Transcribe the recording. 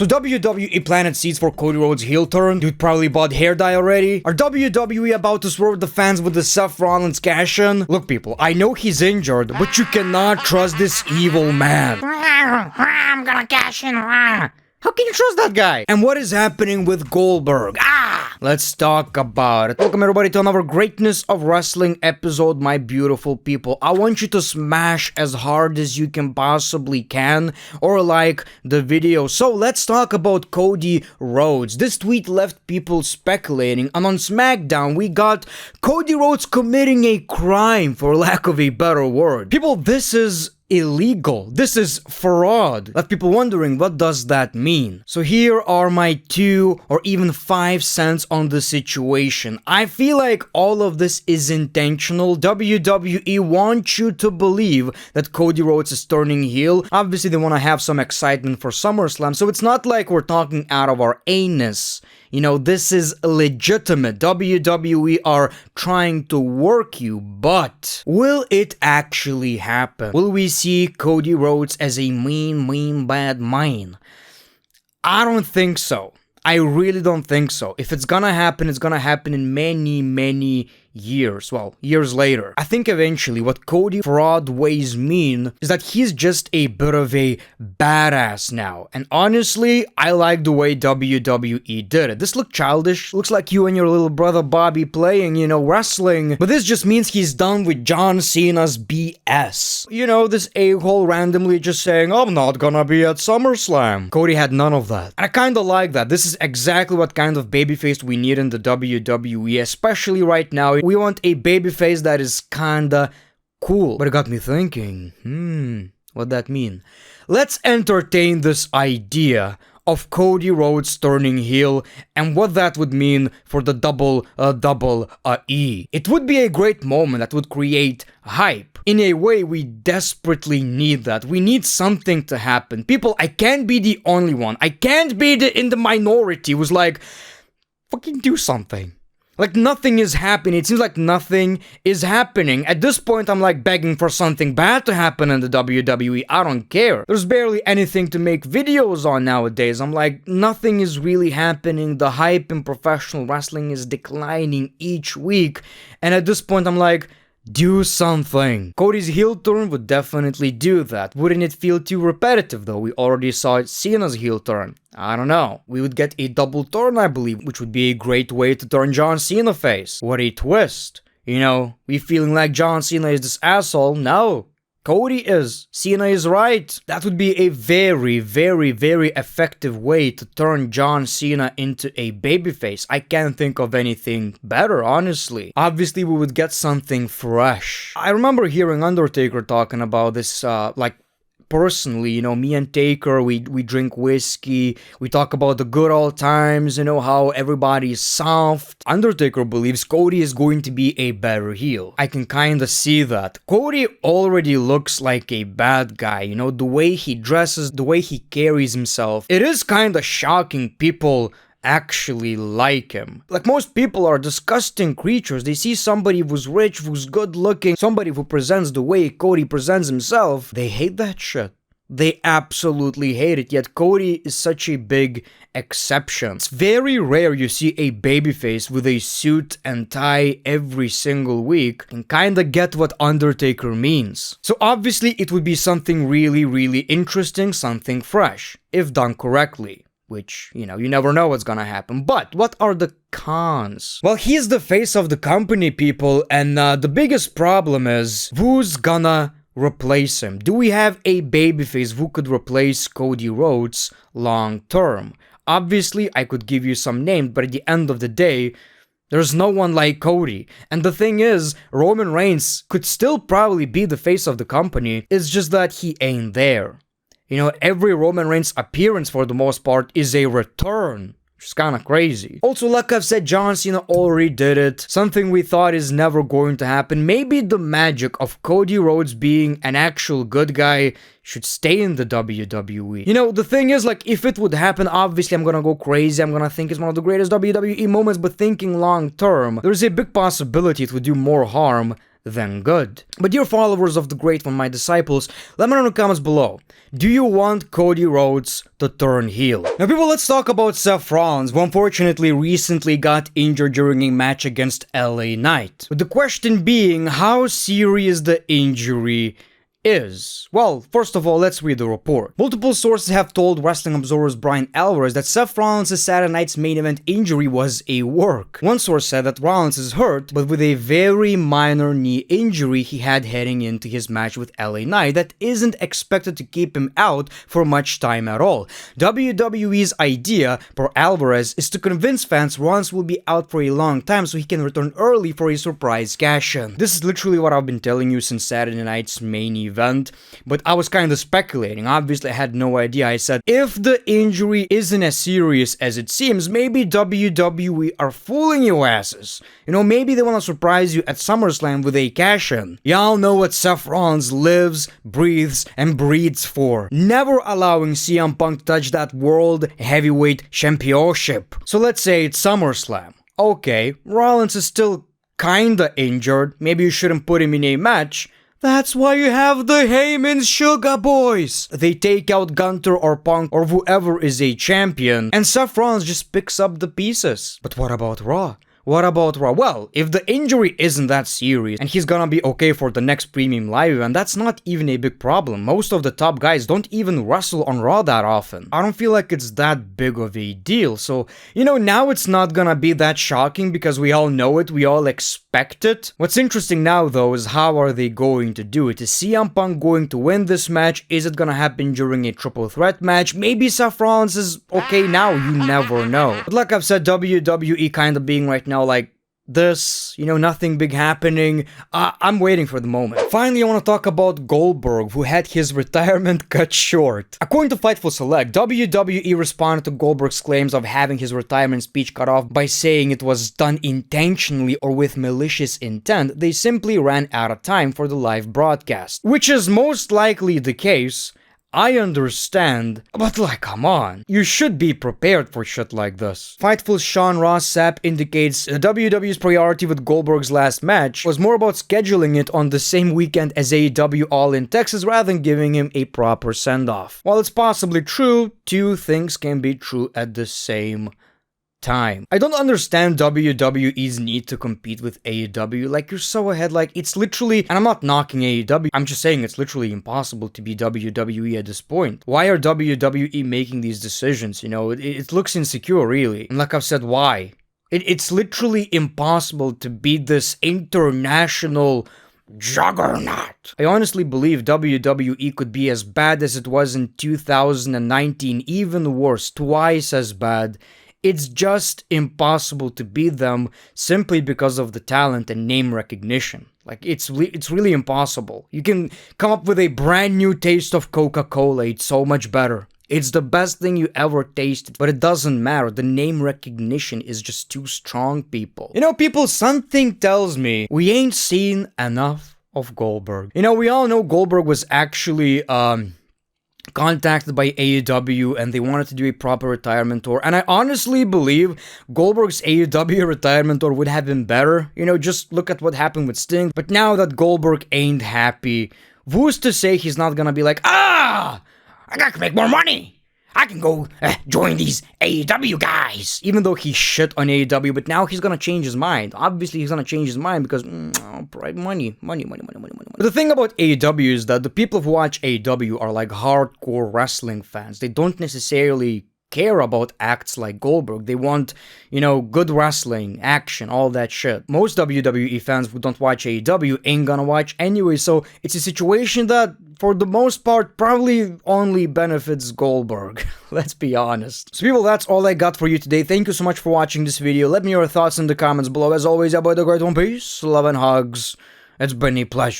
So WWE planted seeds for Cody Rhodes' heel turn. Dude probably bought hair dye already. Are WWE about to swerve the fans with the Seth Rollins cash-in? Look people, I know he's injured, but you cannot trust this evil man. I'm gonna cash in. How can you trust that guy? And what is happening with Goldberg? Let's talk about it. Welcome everybody to another Greatness of Wrestling episode, my beautiful people. I want you to smash as hard as you can possibly can, or like the video. So let's talk about Cody Rhodes. This tweet left people speculating, and on SmackDown we got Cody Rhodes committing a crime, for lack of a better word. People, this is illegal. This is fraud. Left people wondering, what does that mean? So here are my 2 or even 5 cents on the situation. I feel like all of this is intentional. WWE wants you to believe that Cody Rhodes is turning heel. Obviously, they want to have some excitement for SummerSlam, so it's not like we're talking out of our anus. You know, this is legitimate. WWE are trying to work you, but will it actually happen? Will we see Cody Rhodes as a mean, bad man? I don't think so. I really don't think so. If it's gonna happen, it's gonna happen in many years. Well, years later. I think eventually what Cody fraud ways mean is that he's just a bit of a badass now. And honestly, I like the way WWE did it. This looked childish. Looks like you and your little brother Bobby playing, you know, wrestling. But this just means he's done with John Cena's BS. You know, this a-hole randomly just saying, I'm not gonna be at SummerSlam. Cody had none of that. And I kinda like that. This is exactly what kind of babyface we need in the WWE, especially right now. We want a babyface that is kinda cool. But it got me thinking, what'd that mean? Let's entertain this idea of Cody Rhodes turning heel and what that would mean for the double E. It would be a great moment that would create hype. In a way, we desperately need that. We need something to happen. People, I can't be the only one. I can't be in the minority who's like, fucking do something. Like, nothing is happening. It seems like nothing is happening. At this point, I'm like begging for something bad to happen in the WWE. I don't care. There's barely anything to make videos on nowadays. I'm like, nothing is really happening. The hype in professional wrestling is declining each week. And at this point, I'm like, do something. Cody's heel turn would definitely do that. Wouldn't it feel too repetitive though? We already saw Cena's heel turn. I don't know. We would get a double turn, I believe, which would be a great way to turn John Cena face. What a twist. You know, we feeling like John Cena is this asshole. No. Cody is. Cena is right. That would be a very effective way to turn John Cena into a babyface. I can't think of anything better, honestly. Obviously, we would get something fresh. I remember hearing Undertaker talking about this, personally, you know, me and Taker, we drink whiskey, we talk about the good old times, you know, how everybody's soft. Undertaker believes Cody is going to be a better heel. I can kinda see that. Cody already looks like a bad guy, you know, the way he dresses, the way he carries himself. It is kinda shocking people actually like him. Like, most people are disgusting creatures. They see somebody who's rich, who's good looking, somebody who presents the way Cody presents himself. They hate that shit. They absolutely hate it. Yet Cody is such a big exception. It's very rare you see a babyface with a suit and tie every single week and kinda get what Undertaker means. So obviously it would be something really interesting, something fresh, if done correctly. Which, you know, you never know what's gonna happen. But what are the cons? Well, he's the face of the company, people, and the biggest problem is, who's gonna replace him? Do we have a babyface who could replace Cody Rhodes long term? Obviously, I could give you some names, but at the end of the day, there's no one like Cody. And the thing is, Roman Reigns could still probably be the face of the company. It's just that he ain't there. You know, every Roman Reigns appearance for the most part is a return. Which is kinda crazy. Also, like I've said, John Cena already did it. Something we thought is never going to happen. Maybe the magic of Cody Rhodes being an actual good guy should stay in the WWE. You know, the thing is, like, if it would happen, obviously I'm gonna go crazy. I'm gonna think it's one of the greatest WWE moments, but thinking long term, there's a big possibility it would do more harm then good. But dear followers of the Great One, my disciples, let me know in the comments below. Do you want Cody Rhodes to turn heel? Now people, let's talk about Seth Rollins, who unfortunately recently got injured during a match against LA Knight. With the question being, how serious the injury is. Well, first of all, let's read the report. Multiple sources have told Wrestling Observer's Brian Alvarez that Seth Rollins' Saturday night's main event injury was a work. One source said that Rollins is hurt, but with a very minor knee injury he had heading into his match with LA Knight that isn't expected to keep him out for much time at all. WWE's idea, per Alvarez, is to convince fans Rollins will be out for a long time so he can return early for a surprise cash-in. This is literally what I've been telling you since Saturday night's main event, but I was kind of speculating. Obviously, I had no idea. I said, if the injury isn't as serious as it seems, maybe WWE are fooling you asses. You know, maybe they want to surprise you at SummerSlam with a cash-in. Y'all know what Seth Rollins lives, breathes, and breeds for. Never allowing CM Punk to touch that World Heavyweight Championship. So let's say it's SummerSlam. Okay, Rollins is still kinda injured. Maybe you shouldn't put him in a match. That's why you have the Heyman Sugar Boys. They take out Gunter or Punk or whoever is a champion, and Seth Rollins just picks up the pieces. But what about Raw? What about Raw? Well, if the injury isn't that serious and he's gonna be okay for the next premium live event, that's not even a big problem. Most of the top guys don't even wrestle on Raw that often. I don't feel like it's that big of a deal. So, you know, now it's not gonna be that shocking because we all know it, we all expect it. What's interesting now though is how are they going to do it? Is CM Punk going to win this match? Is it gonna happen during a triple threat match? Maybe Seth Rollins is okay now, you never know. But like I've said, WWE kind of being right now like this, you know, nothing big happening. I'm waiting for the moment. Finally, I want to talk about Goldberg, who had his retirement cut short. According to Fightful Select, WWE responded to Goldberg's claims of having his retirement speech cut off by saying it was done intentionally or with malicious intent. They simply ran out of time for the live broadcast, which is most likely the case. I understand, but like, come on. You should be prepared for shit like this. Fightful's Sean Ross Sapp indicates the WWE's priority with Goldberg's last match was more about scheduling it on the same weekend as AEW All in Texas rather than giving him a proper send-off. While it's possibly true, two things can be true at the same time. I don't understand WWE's need to compete with AEW. Like, you're so ahead. Like, it's literally, and I'm not knocking AEW, I'm just saying it's literally impossible to be WWE at this point. Why are WWE making these decisions? You know, it looks insecure, really. And like I've said, why? It's literally impossible to beat this international juggernaut. I honestly believe WWE could be as bad as it was in 2019, even worse, twice as bad. It's just impossible to beat them simply because of the talent and name recognition. Like, it's really impossible. You can come up with a brand new taste of Coca-Cola. It's so much better. It's the best thing you ever tasted, but it doesn't matter. The name recognition is just too strong, people. You know, people, something tells me we ain't seen enough of Goldberg. You know, we all know Goldberg was actually, contacted by AEW and they wanted to do a proper retirement tour, and I honestly believe Goldberg's AEW retirement tour would have been better. You know, just look at what happened with Sting. But now that Goldberg ain't happy, who's to say he's not gonna be like, I gotta make more money, I can go join these AEW guys. Even though he shit on AEW, but now he's gonna change his mind. Obviously, he's gonna change his mind because money. But the thing about AEW is that the people who watch AEW are like hardcore wrestling fans. They don't necessarily care about acts like Goldberg. They want, you know, good wrestling, action, all that shit. Most WWE fans who don't watch AEW ain't gonna watch anyway, so it's a situation that, for the most part, probably only benefits Goldberg. Let's be honest. So people, that's all I got for you today. Thank you so much for watching this video. Let me know your thoughts in the comments below. As always, about the great one. Peace, love, and hugs. It's been a pleasure.